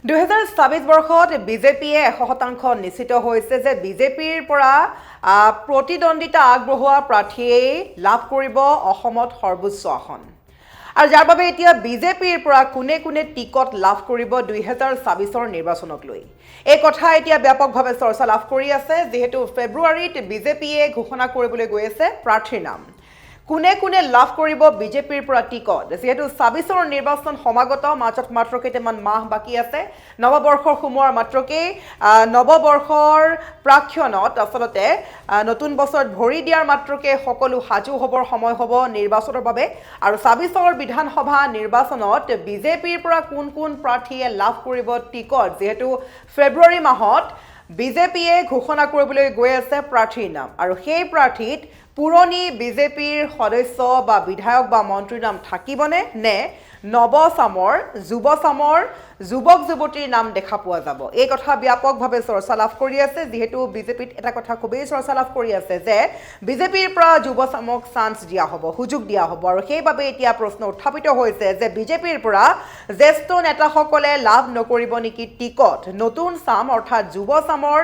2024 বৰ্ষত বিজেপিয়ে 100% নিশ্চিত হৈছে যে বিজেপিৰ পৰা প্ৰতিদ্বন্দ্বিতা আগবঢ়োৱা প্ৰাৰ্থীয়ে লাভ কৰিব অসমত সৰ্বোচ্চ আসন আৰু যাৰ বাবে এতিয়া বিজেপিৰ পৰা কোনে কোনে টিকট লাভ কৰিব 2024ৰ নিৰ্বাচনক লৈ এই কথা এতিয়া ব্যাপকভাৱে চৰ্চা লাভ কৰি আছে যেহেতু ফেব্ৰুৱাৰীত বিজেপিয়ে ঘোষণা কৰিবলৈ গৈ আছে প্ৰাৰ্থীৰ নাম কোনে কোনে লাভ কৰিব বিজেপিৰ পৰা টিকট যেহেতু 24ৰ নিৰ্বাচন সমাগত মাজত মাত্ৰ কেইটামান মাহ বাকী আছে নৱবৰ্ষৰ সোমোৱাৰ মাত্ৰকে নৱবৰ্ষৰ প্ৰাক্ষণত আচলতে নতুন বছৰত ভৰি দিয়াৰ মাত্ৰকে সকলো সাজু হ'বৰ সময় হ'ব নিৰ্বাচনৰ বাবে আৰু 24ৰ বিধানসভা নিৰ্বাচনত বিজেপিৰ পৰা কোন কোন প্ৰাৰ্থীয়ে লাভ কৰিব টিকট যেহেতু ফেব্ৰুৱাৰী মাহত বিজেপিয়ে ঘোষণা কৰিবলৈ গৈ আছে প্ৰাৰ্থীৰ নাম আৰু সেই প্ৰাৰ্থীত পুৰণি বিজেপিৰ সদস্য বা বিধায়ক বা মন্ত্ৰীৰ নাম থাকিবনে নে নৱচামৰ যুৱচামৰ যুৱক যুৱতীৰ নাম দেখা পোৱা যাব এই কথা ব্যাপকভাৱে চৰ্চা লাভ কৰি আছে যেহেতু বিজেপিত এটা কথা খুবেই চৰ্চা লাভ কৰি আছে যে বিজেপিৰ পৰা যুৱচামক চান্স দিয়া হ'ব সুযোগ দিয়া হ'ব আৰু সেইবাবে এতিয়া প্ৰশ্ন উত্থাপিত হৈছে যে বিজেপিৰ পৰা জ্যেষ্ঠ নেতাসকলে লাভ নকৰিব নেকি টিকট নতুন চাম অৰ্থাৎ যুৱচামৰ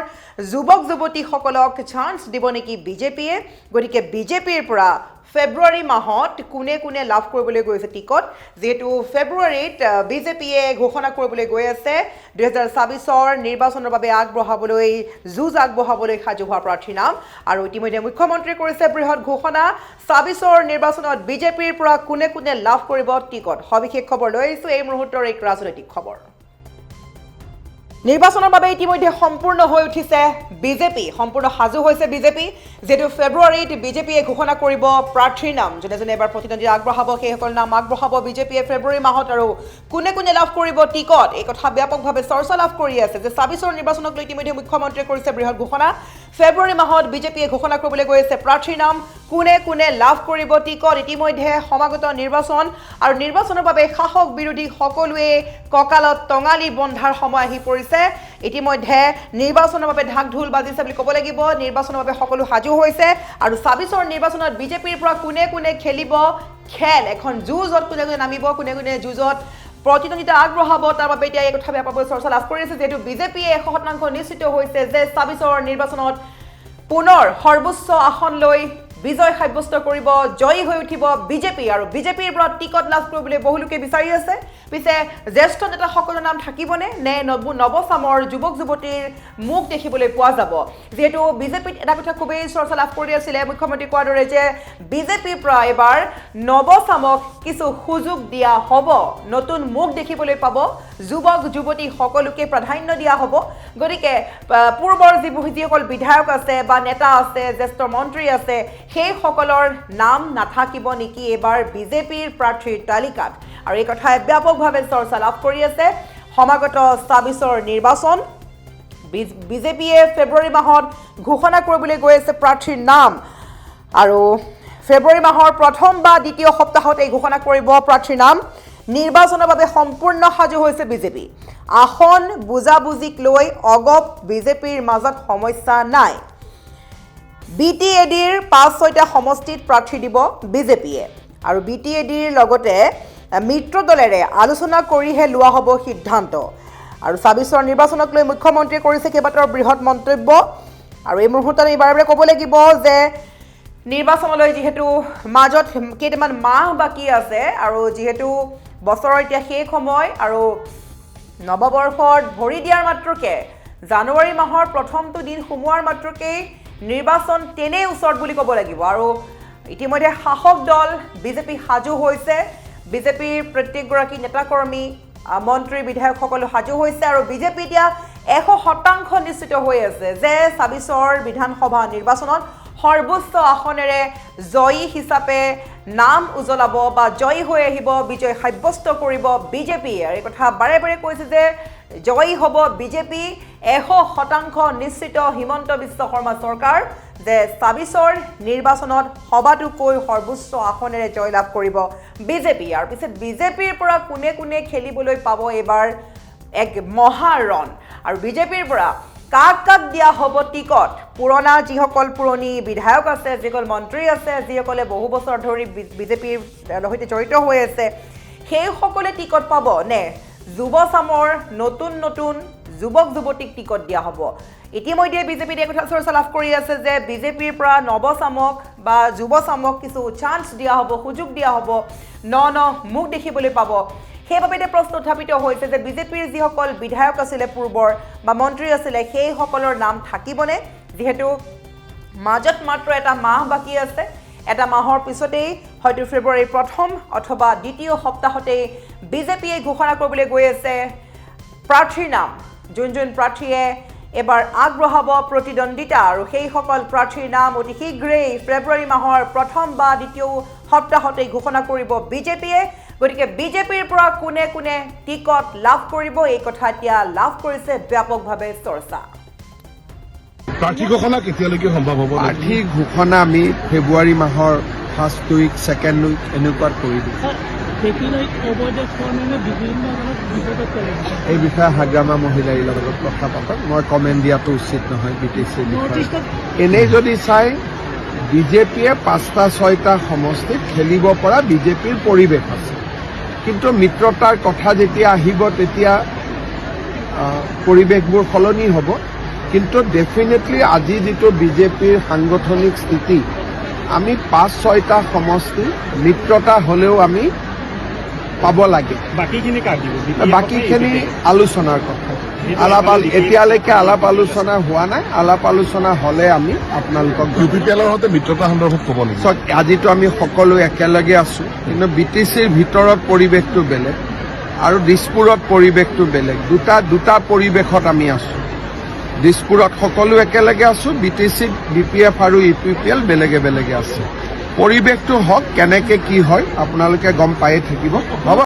যুৱক যুৱতীসকলক চান্স দিব নেকি বিজেপিয়ে গতিকে বিজেপিৰ পৰা ফেব্ৰুৱাৰী মাহত কোনে কোনে লাভ কৰিবলৈ গৈছে টিকট যেহেতু ফেব্ৰুৱাৰীত বিজেপিয়ে ঘোষণা কৰিবলৈ গৈ আছে 2024ৰ নিৰ্বাচনৰ বাবে আগবঢ়াবলৈ যুঁজ আগবঢ়াবলৈ সাজু হোৱা প্ৰাৰ্থীৰ নাম আৰু ইতিমধ্যে মুখ্যমন্ত্ৰীয়ে কৰিছে বৃহৎ ঘোষণা 24ৰ নিৰ্বাচনত বিজেপিৰ পৰা কোনে কোনে লাভ কৰিব টিকট সবিশেষ খবৰ লৈ আহিছোঁ এই মুহূৰ্তৰ এক ৰাজনৈতিক খবৰ নিৰ্বাচনৰ বাবে ইতিমধ্যে সম্পূৰ্ণ হৈ উঠিছে বিজেপি সম্পূৰ্ণ সাজু হৈছে বিজেপি যেহেতু ফেব্ৰুৱাৰীত বিজেপিয়ে ঘোষণা কৰিব প্ৰাৰ্থীৰ নাম যোনে যোনে এবাৰ প্ৰতিদ্বন্দ্বিতা আগবঢ়াব সেইসকল নাম আগবঢ়াব বিজেপিয়ে ফেব্ৰুৱাৰী মাহত আৰু কোনে কোনে লাভ কৰিব টিকট এই কথা ব্যাপকভাৱে চৰ্চা লাভ কৰি আছে যে 24ৰ নিৰ্বাচনক লৈ ইতিমধ্যে মুখ্যমন্ত্ৰীয়ে কৰিছে বৃহৎ ঘোষণা ফেব্ৰুৱাৰী মাহত বিজেপিয়ে ঘোষণা কৰিবলৈ গৈ আছে প্ৰাৰ্থীৰ নাম কোনে কোনে লাভ কৰিব টিকট ইতিমধ্যে সমাগত নিৰ্বাচন আৰু নিৰ্বাচনৰ বাবে শাসক বিৰোধী সকলোৱে কঁকালত টঙালি বন্ধাৰ সময় আহি পৰিছে ইতিমধ্যে নিৰ্বাচনৰ বাবে ঢাক ঢোল বাজিছে বুলি ক'ব লাগিব নিৰ্বাচনৰ বাবে সকলো সাজু হৈছে আৰু 24ৰ নিৰ্বাচনত বিজেপিৰ পৰা কোনে কোনে খেলিব খেল এখন যুঁজত কোনে কোনে নামিব কোনে কোনে যুঁজত প্ৰতিদ্বন্দ্বিতা আগবঢ়াব তাৰ বাবে এতিয়া এই কথা ব্যাপকভাৱে চৰ্চা লাভ কৰি আছে যেহেতু বিজেপিয়ে 100% নিশ্চিত হৈছে যে 24ৰ নিৰ্বাচনত পুনৰ সৰ্বোচ্চ আসন লৈ বিজয় সাব্যস্ত কৰিব জয়ী হৈ উঠিব বিজেপি আৰু বিজেপিৰ পৰা টিকট লাভ কৰিবলৈ বহু লোকে বিচাৰি আছে পিছে জ্যেষ্ঠ নেতাসকলৰ নাম থাকিবনে নে নৱচামৰ যুৱক যুৱতীৰ মুখ দেখিবলৈ পোৱা যাব যেহেতু বিজেপিত এটা কথা খুবেই চৰ্চা লাভ কৰি আছিলে মুখ্যমন্ত্ৰী কোৱাৰ দৰে যে বিজেপিৰ পৰা এবাৰ নৱচামক কিছু সুযোগ দিয়া হ'ব নতুন মুখ দেখিবলৈ পাব যুৱক যুৱতী সকলোকে প্ৰাধান্য দিয়া হ'ব গতিকে পূৰ্বৰ যিসকল বিধায়ক আছে বা নেতা আছে জ্যেষ্ঠ মন্ত্ৰী আছে সেই সকলৰ নাম নাথাকিব নেকি এবাৰ বিজেপিৰ প্ৰাৰ্থীৰ তালিকাত আৰু এই কথাই ব্যাপকভাৱে চৰ্চা লাভ কৰি আছে সমাগত 24ৰ নিৰ্বাচন বিজেপিয়ে ফেব্ৰুৱাৰী মাহত ঘোষণা কৰিবলৈ গৈ আছে প্ৰাৰ্থীৰ নাম আৰু ফেব্ৰুৱাৰী মাহৰ প্ৰথম বা দ্বিতীয় সপ্তাহত এই ঘোষণা কৰিব প্ৰাৰ্থীৰ নাম নিৰ্বাচনৰ বাবে সম্পূৰ্ণ সাজু হৈছে বিজেপি আসন বুজাবুজিক লৈ অগপ বিজেপিৰ মাজত সমস্যা নাই BTADৰ 5-6টা সমষ্টিত প্ৰাৰ্থী দিব বিজেপিয়ে আৰু BTADৰ লগতে মিত্ৰ দলেৰে আলোচনা কৰিহে লোৱা হ'ব সিদ্ধান্ত আৰু 24ৰ নিৰ্বাচনক লৈ মুখ্যমন্ত্ৰীয়ে কৰিছে কেইবাটাও বৃহৎ মন্তব্য আৰু এই মুহূৰ্তত আমি বাৰে বাৰে ক'ব লাগিব যে নিৰ্বাচনলৈ যিহেতু মাজত কেইটামান মাহ বাকী আছে আৰু যিহেতু বছৰৰ এতিয়া শেষ সময় আৰু নৱবৰ্ষত ভৰি দিয়াৰ মাত্ৰকে জানুৱাৰী মাহৰ প্ৰথমটো দিন সোমোৱাৰ মাত্ৰকেই নিৰ্বাচন তেনে ওচৰত বুলি ক'ব লাগিব আৰু ইতিমধ্যে শাসক দল বিজেপি সাজু হৈছে বিজেপিৰ প্ৰত্যেকগৰাকী নেতাকৰ্মী মন্ত্ৰী বিধায়কসকল সাজু হৈছে আৰু বিজেপি এতিয়া 100% নিশ্চিত হৈ আছে যে 24ৰ বিধানসভা নিৰ্বাচনত সৰ্বোচ্চ আসনেৰে জয়ী হিচাপে নাম উজ্বলাব বা জয়ী হৈ আহিব বিজয় সাব্যস্ত কৰিব বিজেপি আৰু এই কথা বাৰে বাৰে কৈছে যে জয়ী হ'ব বিজেপি 100% নিশ্চিত হিমন্ত বিশ্ব শৰ্মা চৰকাৰ যে 24ৰ নিৰ্বাচনত সবাতোকৈ সৰ্বোচ্চ আসনেৰে জয়লাভ কৰিব বিজেপি আৰু পিছত বিজেপিৰ পৰা কোনে কোনে খেলিবলৈ পাব এবাৰ এক মহাৰণ আৰু বিজেপিৰ পৰা কাক কাক দিয়া হ'ব টিকট পুৰণা যিসকল পুৰণি বিধায়ক আছে যিসকল মন্ত্ৰী আছে যিসকলে বহু বছৰ ধৰি বিজেপিৰ সৈতে জড়িত হৈ আছে সেই সকলে টিকট পাব নে যুৱ চামৰ নতুন যুৱক যুৱতীক টিকট দিয়া হ'ব ইতিমধ্যে বিজেপিয়ে এই কথা চৰ্চা লাভ কৰি আছে যে বিজেপিৰ পৰা নৱচামক বা যুৱ চামক কিছু চান্স দিয়া হ'ব সুযোগ দিয়া হ'ব ন মুখ দেখিবলৈ পাব সেইবাবে প্ৰশ্ন উত্থাপিত হৈছে যে বিজেপিৰ যিসকল বিধায়ক আছিলে পূৰ্বৰ বা মন্ত্ৰী আছিলে সেই সকলৰ নাম থাকিবনে যেহেতু মাজত মাত্ৰ এটা মাহ বাকী আছে এটা মাহৰ পিছতেই হয়তো ফেব্ৰুৱাৰীৰ প্ৰথম অথবা দ্বিতীয় সপ্তাহতেই বিজেপিয়ে ঘোষণা কৰিবলৈ গৈ আছে প্ৰাৰ্থীৰ নাম যোন প্ৰাৰ্থীয়ে এবাৰ আগবঢ়াব প্ৰতিদ্বন্দ্বিতা আৰু সেই সকল প্ৰাৰ্থীৰ নাম অতি শীঘ্ৰেই ফেব্ৰুৱাৰী মাহৰ প্ৰথম বা দ্বিতীয় সপ্তাহতেই ঘোষণা কৰিব বিজেপিয়ে গতিকে বিজেপিৰ পৰা কোনে টিকট লাভ কৰিব এই কথা এতিয়া লাভ কৰিছে ব্যাপকভাৱে চৰ্চা প্ৰাৰ্থী ঘোষণা কেতিয়ালৈকে সম্ভৱ হ'ব প্ৰাৰ্থী ঘোষণা আমি ফেব্ৰুৱাৰী মাহৰ ফাৰ্ষ্ট উইক ছেকেণ্ড উইক এনেকুৱাত কৰি দিম এই বিষয়ে হাগ্ৰামা মহিলাৰ লগত কথা পাতক মই কমেণ্ট দিয়াটো উচিত নহয় BTCৰ বিষয়ে এনেই যদি চাই বিজেপিয়ে 5টা-6টা সমষ্টিত খেলিব পৰা বিজেপিৰ পৰিৱেশ আছে কিন্তু মিত্ৰতাৰ কথা যেতিয়া আহিব তেতিয়া পৰিৱেশবোৰ সলনি হ'ব কিন্তু ডেফিনেটলি আজি যিটো বিজেপিৰ সাংগঠনিক স্থিতি আমি 5-6টা সমষ্টি মিত্ৰতা হ'লেও আমি পাব লাগে বাকীখিনি আলোচনাৰ কথা এতিয়ালৈকে আলাপ আলোচনা হোৱা নাই আলাপ আলোচনা হ'লে আমি আপোনালোকক UPPLৰ সৈতে মিত্ৰতা সন্দৰ্ভত ক'ব লাগিব আজিতো আমি সকলো একেলগে আছোঁ কিন্তু BTCৰ ভিতৰত পৰিৱেশটো বেলেগ আৰু দিছপুৰত পৰিৱেশটো বেলেগ দুটা পৰিৱেশত আমি আছোঁ দিছপুৰত সকলো একেলগে আছোঁ BTCত BPF আৰু UPPL বেলেগে আছে পৰিৱেশটো হওক কেনেকৈ কি হয় আপোনালোকে গম পায়ে থাকিব হ'ব